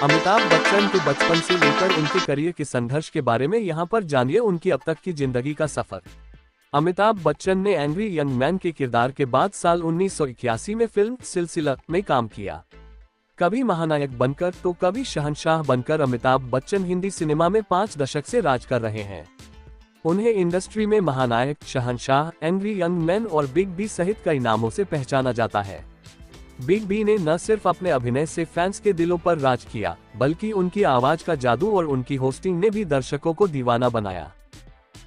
अमिताभ बच्चन के बचपन से लेकर उनके करियर के संघर्ष के बारे में यहाँ पर जानिए उनकी अब तक की जिंदगी का सफर। अमिताभ बच्चन ने एंग्री यंग मैन के किरदार के बाद साल 1981 में फिल्म सिलसिला में काम किया। कभी महानायक बनकर तो कभी शहंशाह बनकर अमिताभ बच्चन हिंदी सिनेमा में 5 दशक से राज कर रहे हैं। उन्हें इंडस्ट्री में महानायक, शहंशाह, एंग्री यंग मैन और बिग बी सहित कई नामों से पहचाना जाता है। बिग बी ने न सिर्फ अपने अभिनय से फैंस के दिलों पर राज किया, बल्कि उनकी आवाज का जादू और उनकी होस्टिंग ने भी दर्शकों को दीवाना बनाया।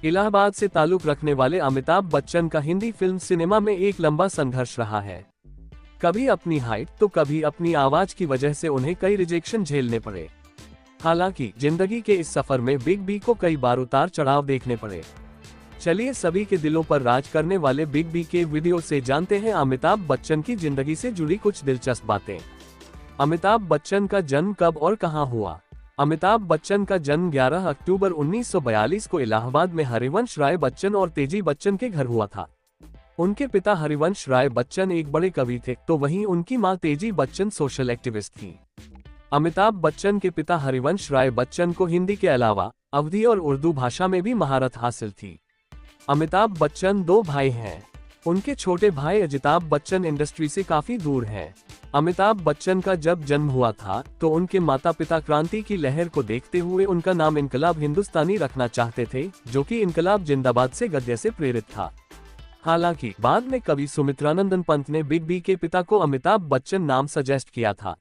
इलाहाबाद से ताल्लुक रखने वाले अमिताभ बच्चन का हिंदी फिल्म सिनेमा में एक लंबा संघर्ष रहा है। कभी अपनी हाइट तो कभी अपनी आवाज की वजह से उन्हें कई रिजेक्शन झेलने पड़े। हालांकि जिंदगी के इस सफर में बिग बी को कई बार उतार चढ़ाव देखने पड़े। चलिए सभी के दिलों पर राज करने वाले बिग बी के वीडियो से जानते हैं अमिताभ बच्चन की जिंदगी से जुड़ी कुछ दिलचस्प बातें। अमिताभ बच्चन का जन्म कब और कहां हुआ? अमिताभ बच्चन का जन्म 11 अक्टूबर 1942 को इलाहाबाद में हरिवंश राय बच्चन और तेजी बच्चन के घर हुआ था। उनके पिता हरिवंश राय बच्चन एक बड़े कवि थे, तो वहीं उनकी मां तेजी बच्चन सोशल एक्टिविस्ट थी। अमिताभ बच्चन के पिता हरिवंश राय बच्चन को हिंदी के अलावा अवधी और उर्दू भाषा में भी महारत हासिल थी। अमिताभ बच्चन 2 भाई हैं। उनके छोटे भाई अजिताभ बच्चन इंडस्ट्री से काफी दूर हैं। अमिताभ बच्चन का जब जन्म हुआ था तो उनके माता पिता क्रांति की लहर को देखते हुए उनका नाम इनकलाब हिंदुस्तानी रखना चाहते थे, जो कि इनकलाब जिंदाबाद से गद्य से प्रेरित था। हालांकि बाद में कवि सुमित्रानंदन पंत ने बिग बी के पिता को अमिताभ बच्चन नाम सजेस्ट किया था।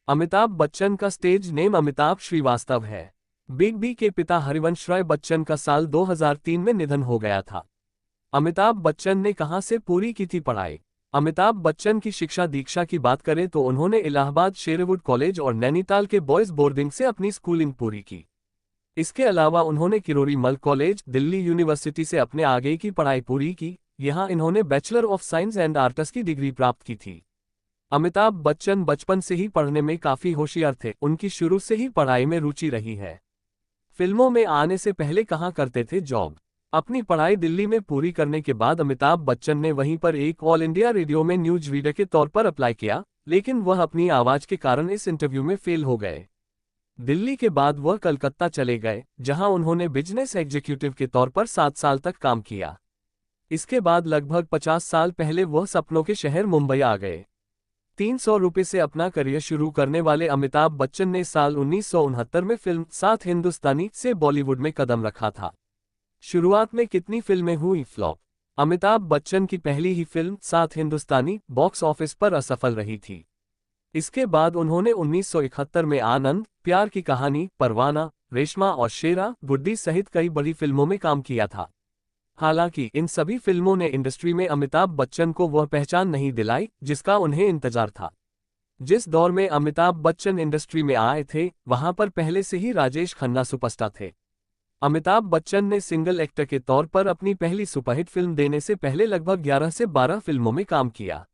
अमिताभ बच्चन का स्टेज नेम अमिताभ श्रीवास्तव है। बिग बी के पिता हरिवंश राय बच्चन का साल 2003 में निधन हो गया था। अमिताभ बच्चन ने कहां से पूरी की थी पढ़ाई? अमिताभ बच्चन की शिक्षा दीक्षा की बात करें तो उन्होंने इलाहाबाद शेरवुड कॉलेज और नैनीताल के बॉयज बोर्डिंग से अपनी स्कूलिंग पूरी की। इसके अलावा उन्होंने किरोरी मल कॉलेज, दिल्ली यूनिवर्सिटी से अपने आगे की पढ़ाई पूरी की। यहाँ इन्होंने bachelor of science and arts की डिग्री प्राप्त की थी। अमिताभ बच्चन बचपन से ही पढ़ने में काफी होशियार थे। उनकी शुरू से ही पढ़ाई में रुचि रही है। फिल्मों में आने से पहले कहाँ करते थे जॉब? अपनी पढ़ाई दिल्ली में पूरी करने के बाद अमिताभ बच्चन ने वहीं पर एक ऑल इंडिया रेडियो में न्यूज रीडर के तौर पर अप्लाई किया, लेकिन वह अपनी आवाज के कारण इस इंटरव्यू में फेल हो गए। दिल्ली के बाद वह कलकत्ता चले गए, जहां उन्होंने बिजनेस एग्जीक्यूटिव के तौर पर 7 साल तक काम किया। इसके बाद लगभग 50 साल पहले वह सपनों के शहर मुंबई आ गए। 300 रुपये से अपना करियर शुरू करने वाले अमिताभ बच्चन ने साल 1969 में फिल्म साथ हिंदुस्तानी से बॉलीवुड में कदम रखा था। शुरुआत में कितनी फिल्में हुई फ्लॉप? अमिताभ बच्चन की पहली ही फिल्म साथ हिंदुस्तानी बॉक्स ऑफिस पर असफल रही थी। इसके बाद उन्होंने 1971 में आनंद, प्यार की कहानी, परवाना, रेशमा और शेरा, गुड्डी सहित कई बड़ी फिल्मों में काम किया था। हालांकि इन सभी फिल्मों ने इंडस्ट्री में अमिताभ बच्चन को वह पहचान नहीं दिलाई जिसका उन्हें इंतजार था। जिस दौर में अमिताभ बच्चन इंडस्ट्री में आए थे, वहां पर पहले से ही राजेश खन्ना सुपरस्टार थे। अमिताभ बच्चन ने सिंगल एक्टर के तौर पर अपनी पहली सुपरहिट फिल्म देने से पहले लगभग 11 से 12 फिल्मों में काम किया।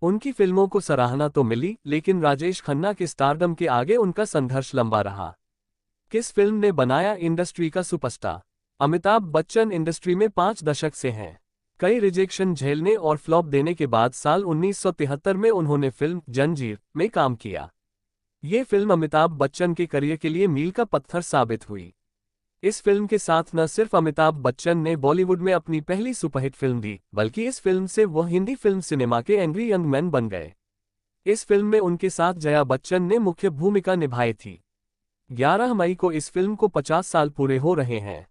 उनकी फिल्मों को सराहना तो मिली, लेकिन राजेश खन्ना के स्टारडम के आगे उनका संघर्ष लंबा रहा। किस फिल्म ने बनाया इंडस्ट्री का सुपरस्टार? अमिताभ बच्चन इंडस्ट्री में 5 दशक से हैं। कई रिजेक्शन झेलने और फ्लॉप देने के बाद साल 1973 में उन्होंने फिल्म जंजीर में काम किया। ये फिल्म अमिताभ बच्चन के करियर के लिए मील का पत्थर साबित हुई। इस फिल्म के साथ न सिर्फ अमिताभ बच्चन ने बॉलीवुड में अपनी पहली सुपरहिट फिल्म दी, बल्कि इस फिल्म से वह हिंदी फिल्म सिनेमा के एंग्री यंग मैन बन गए। इस फिल्म में उनके साथ जया बच्चन ने मुख्य भूमिका निभाई थी। 11 मई को इस फिल्म को 50 साल पूरे हो रहे हैं।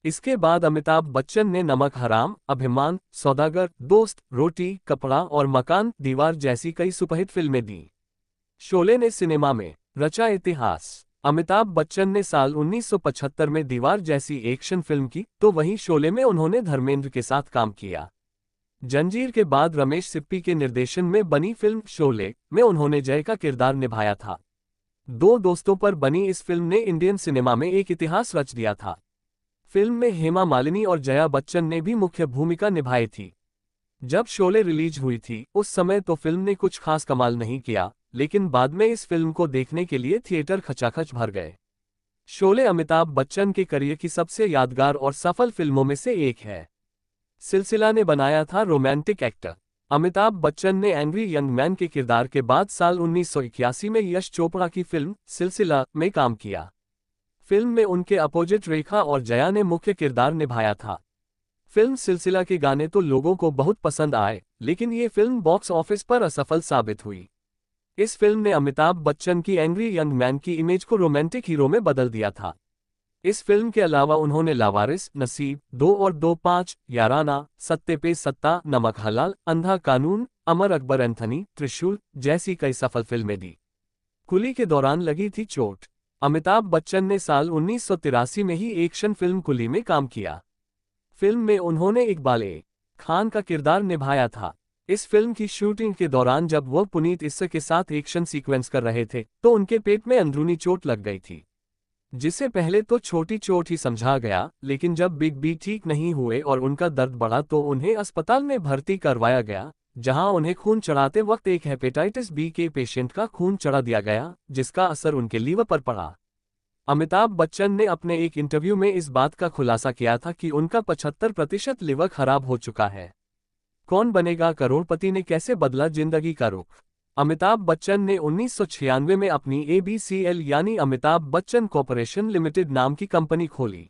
इसके बाद अमिताभ बच्चन ने नमक हराम, अभिमान, सौदागर, दोस्त, रोटी, कपड़ा और मकान, दीवार जैसी कई सुपरहिट फिल्में दी। शोले ने सिनेमा में रचा इतिहास। अमिताभ बच्चन ने साल 1975 में दीवार जैसी एक्शन फिल्म की, तो वहीं शोले में उन्होंने धर्मेंद्र के साथ काम किया। जंजीर के बाद रमेश सिप्पी के निर्देशन में बनी फिल्म शोले में उन्होंने जय का किरदार निभाया था। 2 दोस्तों पर बनी इस फिल्म ने इंडियन सिनेमा में एक इतिहास रच दिया था। फिल्म में हेमा मालिनी और जया बच्चन ने भी मुख्य भूमिका निभाई थी। जब शोले रिलीज हुई थी उस समय तो फिल्म ने कुछ खास कमाल नहीं किया, लेकिन बाद में इस फिल्म को देखने के लिए थिएटर खचाखच भर गए। शोले अमिताभ बच्चन के करियर की सबसे यादगार और सफल फिल्मों में से एक है। सिलसिला ने बनाया था रोमांटिक एक्टर अमिताभ बच्चन ने एंग्री यंग मैन के किरदार के बाद साल 1981 में यश चोपड़ा की फिल्म सिलसिला में काम किया। फिल्म में उनके अपोजिट रेखा और जया ने मुख्य किरदार निभाया था। फिल्म सिलसिला के गाने तो लोगों को बहुत पसंद आए, लेकिन ये फिल्म बॉक्स ऑफिस पर असफल साबित हुई। इस फिल्म ने अमिताभ बच्चन की एंग्री यंग मैन की इमेज को रोमांटिक हीरो में बदल दिया था। इस फिल्म के अलावा उन्होंने लावारिस, नसीब, 2 और 2, 5, याराना, सत्ते पे सत्ता, नमक हलाल, अंधा कानून, अमर अकबर एंथनी, त्रिशूल जैसी कई सफल फिल्में दी। कुली के दौरान लगी थी चोट। अमिताभ बच्चन ने साल 1983 में ही एक्शन फिल्म कुली में काम किया। फिल्म में उन्होंने इकबाल ए खान का किरदार निभाया था। इस फिल्म की शूटिंग के दौरान जब वह पुनीत इस्सर के साथ एक्शन सीक्वेंस कर रहे थे तो उनके पेट में अंदरूनी चोट लग गई थी, जिसे पहले तो छोटी चोट ही समझा गया, लेकिन जब बिग बी ठीक नहीं हुए और उनका दर्द बढ़ा तो उन्हें अस्पताल में भर्ती करवाया गया, जहां उन्हें खून चढ़ाते वक्त एक हेपेटाइटिस बी के पेशेंट का खून चढ़ा दिया गया, जिसका असर उनके लीवर पर पड़ा। अमिताभ बच्चन ने अपने एक इंटरव्यू में इस बात का खुलासा किया था कि उनका 75% लिवर खराब हो चुका है। कौन बनेगा करोड़पति ने कैसे बदला जिंदगी का रुख। अमिताभ बच्चन ने 1996 में अपनी ABCL यानी अमिताभ बच्चन कॉर्पोरेशन लिमिटेड नाम की कंपनी खोली।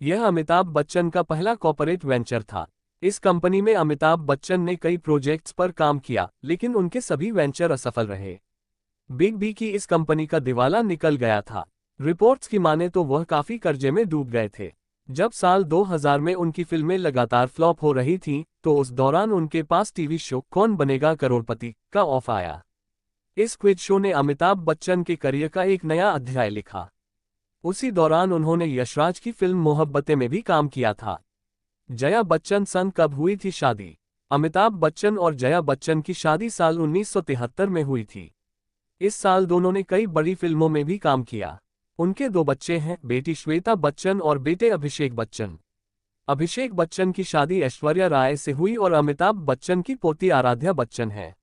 यह अमिताभ बच्चन का पहला कॉर्पोरेट वेंचर था। इस कंपनी में अमिताभ बच्चन ने कई प्रोजेक्ट्स पर काम किया, लेकिन उनके सभी वेंचर असफल रहे। बिग बी की इस कंपनी का दिवाला निकल गया था। रिपोर्ट्स की माने तो वह काफी कर्जे में डूब गए थे। जब साल 2000 में उनकी फिल्में लगातार फ्लॉप हो रही थीं, तो उस दौरान उनके पास टीवी शो कौन बनेगा करोड़पति का ऑफर आया। इस क्विज शो ने अमिताभ बच्चन के करियर का एक नया अध्याय लिखा। उसी दौरान उन्होंने यशराज की फिल्म मोहब्बतें में भी काम किया था। जया बच्चन संग कब हुई थी शादी। अमिताभ बच्चन और जया बच्चन की शादी साल 1973 में हुई थी। इस साल दोनों ने कई बड़ी फिल्मों में भी काम किया। उनके 2 बच्चे हैं, बेटी श्वेता बच्चन और बेटे अभिषेक बच्चन। अभिषेक बच्चन की शादी ऐश्वर्या राय से हुई और अमिताभ बच्चन की पोती आराध्या बच्चन है।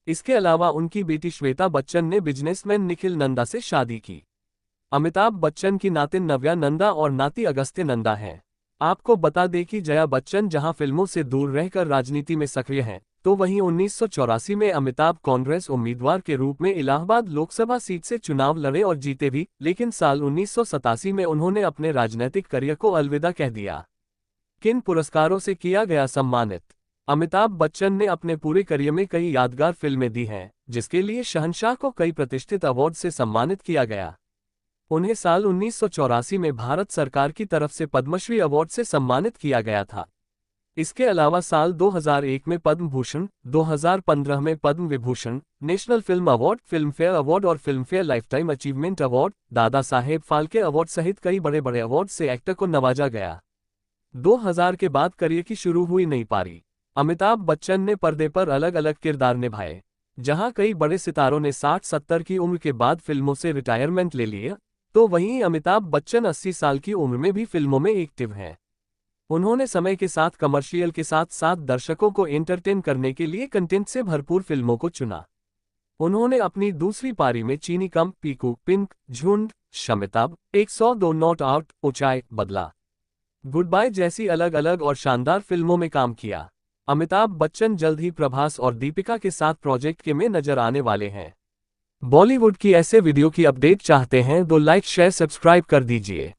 इसके अलावा उनकी बेटी श्वेता बच्चन ने बिजनेसमैन निखिल नंदा से शादी की। अमिताभ बच्चन की नातिन नव्या नंदा और नाती अगस्त्य नंदा हैं। आपको बता दें कि जया बच्चन जहां फिल्मों से दूर रहकर राजनीति में सक्रिय हैं, तो वहीं 1984 में अमिताभ कांग्रेस उम्मीदवार के रूप में इलाहाबाद लोकसभा सीट से चुनाव लड़े और जीते भी, लेकिन साल 1987 में उन्होंने अपने राजनीतिक करियर को अलविदा कह दिया। किन पुरस्कारों से किया गया सम्मानित। अमिताभ बच्चन ने अपने पूरे करियर में कई यादगार फिल्में दी हैं, जिसके लिए शहंशाह को कई प्रतिष्ठित अवार्ड से सम्मानित किया गया। उन्हें साल 1984 में भारत सरकार की तरफ से पद्मश्री अवार्ड से सम्मानित किया गया था। इसके अलावा साल 2001 में पद्म भूषण, 2015 में Padma Vibhushan, national film award, Filmfare award और Filmfare lifetime achievement award, Dada Saheb Phalke award सहित कई बड़े बड़े अवार्ड से एक्टर को नवाजा गया। 2000 के बाद करियर की शुरू हुई नई पारी। अमिताभ बच्चन ने पर्दे पर अलग अलग किरदार निभाए। जहां कई बड़े सितारों ने 60-70 की उम्र के बाद फिल्मों से रिटायरमेंट ले लिया, तो वहीं अमिताभ बच्चन 80 साल की उम्र में भी फिल्मों में एक्टिव हैं। उन्होंने समय के साथ कमर्शियल के साथ साथ दर्शकों को एंटरटेन करने के लिए कंटेंट से भरपूर फिल्मों को चुना। उन्होंने अपनी दूसरी पारी में चीनी कम, पीकू, पिंक, झुंड, शमिताभ, 102 नॉट आउट, ऊंचाई, बदला, गुड बाय जैसी अलग अलग और शानदार फिल्मों में काम किया। अमिताभ बच्चन जल्द ही प्रभास और दीपिका के साथ प्रोजेक्ट के में नजर आने वाले हैं। बॉलीवुड की ऐसे वीडियो की अपडेट चाहते हैं तो लाइक शेयर सब्सक्राइब कर दीजिए।